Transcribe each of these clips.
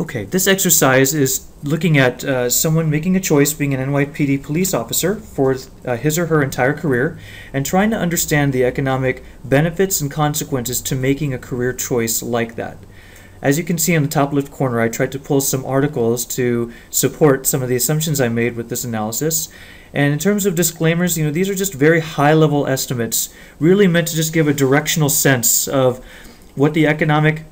Okay, this exercise is looking at someone making a choice being an NYPD police officer for his or her entire career and trying to understand the economic benefits and consequences to making a career choice like that. As you can see in the top left corner, I tried to pull some articles to support some of the assumptions I made with this analysis. And in terms of disclaimers, these are just very high-level estimates, really meant to just give a directional sense of what the economic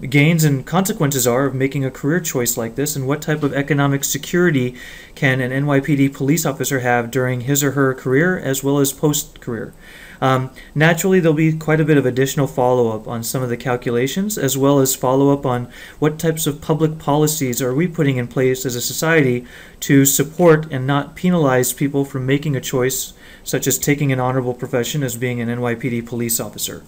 gains and consequences are of making a career choice like this, and what type of economic security can an NYPD police officer have during his or her career as well as post-career. Naturally, there'll be quite a bit of additional follow-up on some of the calculations, as well as follow-up on what types of public policies are we putting in place as a society to support and not penalize people for making a choice, such as taking an honorable profession as being an NYPD police officer.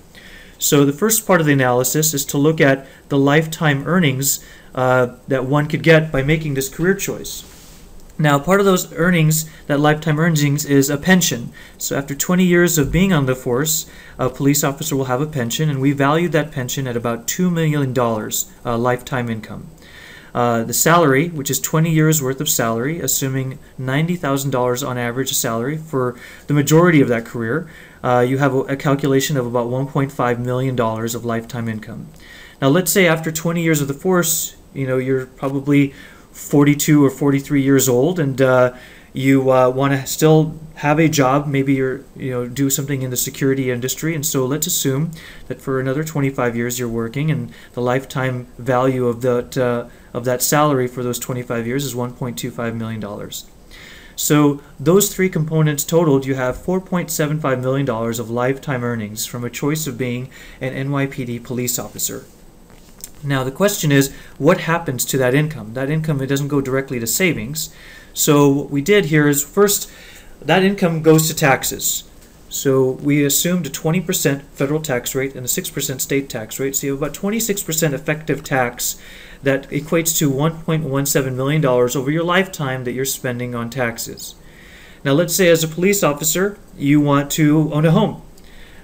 So the first part of the analysis is to look at the lifetime earnings that one could get by making this career choice. Now, part of those earnings, that lifetime earnings, is a pension. So after 20 years of being on the force, a police officer will have a pension, and we value that pension at about $2 million lifetime income. The salary, which is 20 years worth of salary, assuming $90,000 on average salary for the majority of that career, you have a calculation of about $1.5 million of lifetime income. Now let's say after 20 years of the force, you're probably 42 or 43 years old, and you want to still have a job. Maybe you're do something in the security industry, and so let's assume that for another 25 years you're working, and the lifetime value of that salary for those 25 years is $1.25 million. So those three components totaled, you have $4.75 million of lifetime earnings from a choice of being an NYPD police officer. Now the question is, what happens to that income? That income, it doesn't go directly to savings. So what we did here is, first, that income goes to taxes. So we assumed a 20% federal tax rate and a 6% state tax rate. So you have about 26% effective tax that equates to $1.17 million over your lifetime that you're spending on taxes. Now let's say as a police officer, you want to own a home.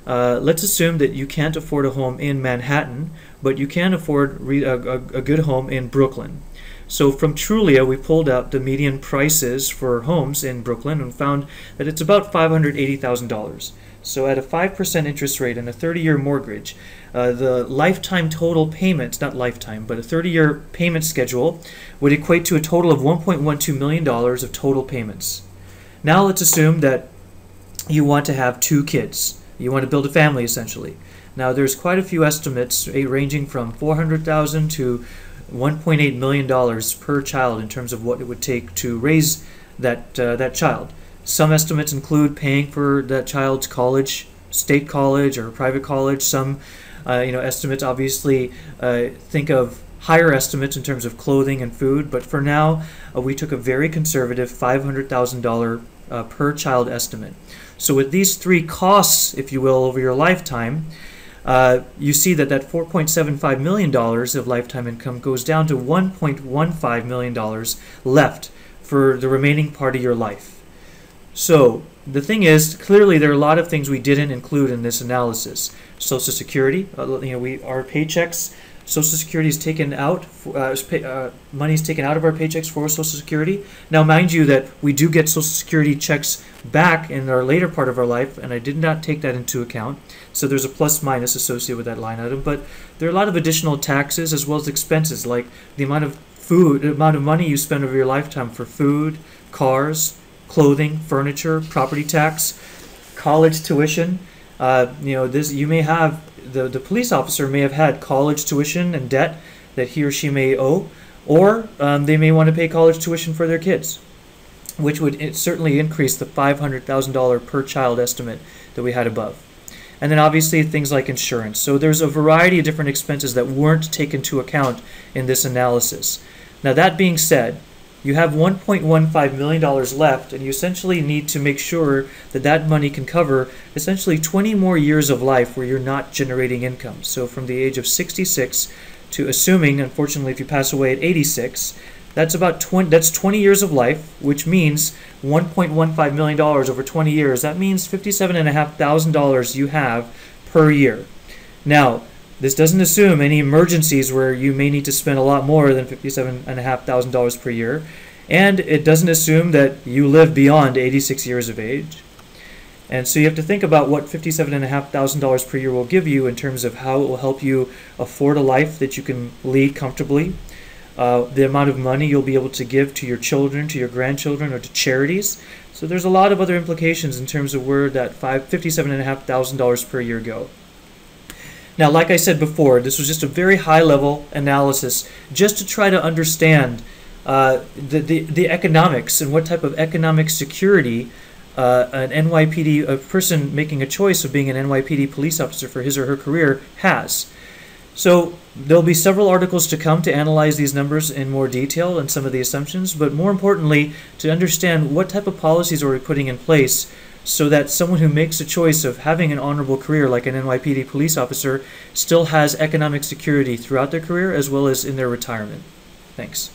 Let's assume that you can't afford a home in Manhattan, but you can afford a good home in Brooklyn. So from Trulia, we pulled out the median prices for homes in Brooklyn and found that it's about $580,000. So at a 5% interest rate and a 30-year mortgage, the lifetime total payments, not lifetime, but a 30-year payment schedule would equate to a total of $1.12 million of total payments. Now let's assume that you want to have 2 kids. You want to build a family, essentially. Now there's quite a few estimates ranging from $400,000 to $1.8 million per child in terms of what it would take to raise that child. Some estimates include paying for that child's college, state college or private college. Some estimates obviously think of higher estimates in terms of clothing and food, but for now we took a very conservative $500,000 per child estimate. So with these three costs, if you will, over your lifetime, you see that $4.75 million of lifetime income goes down to $1.15 million left for the remaining part of your life. So the thing is, clearly there are a lot of things we didn't include in this analysis. Social Security, our paychecks, Social Security is taken out, money is taken out of our paychecks for Social Security. Now, mind you that we do get Social Security checks back in our later part of our life, and I did not take that into account. So there's a plus minus associated with that line item. But there are a lot of additional taxes as well as expenses, like the amount of food, the amount of money you spend over your lifetime for food, cars, clothing, furniture, property tax, college tuition. You may have the police officer may have had college tuition and debt that he or she may owe, or they may want to pay college tuition for their kids, which would certainly increase the $500,000 per child estimate that we had above. And then obviously things like insurance. So there's a variety of different expenses that weren't taken into account in this analysis. Now that being said, you have $1.15 million left, and you essentially need to make sure that that money can cover essentially 20 more years of life where you're not generating income. So from the age of 66 to, assuming, unfortunately, if you pass away at 86, that's 20 years of life, which means $1.15 million over 20 years. That means $57,500 you have per year. Now, This doesn't assume any emergencies where you may need to spend a lot more than $57,500 per year, and it doesn't assume that you live beyond 86 years of age. And so you have to think about what $57,500 per year will give you in terms of how it will help you afford a life that you can lead comfortably, the amount of money you'll be able to give to your children, to your grandchildren, or to charities. So there's a lot of other implications in terms of where that $57,500 per year go. Now, like I said before, this was just a very high-level analysis just to try to understand the economics and what type of economic security a person making a choice of being an NYPD police officer for his or her career has. So there'll be several articles to come to analyze these numbers in more detail and some of the assumptions, but more importantly, to understand what type of policies are we putting in place so that someone who makes a choice of having an honorable career like an NYPD police officer still has economic security throughout their career as well as in their retirement. Thanks.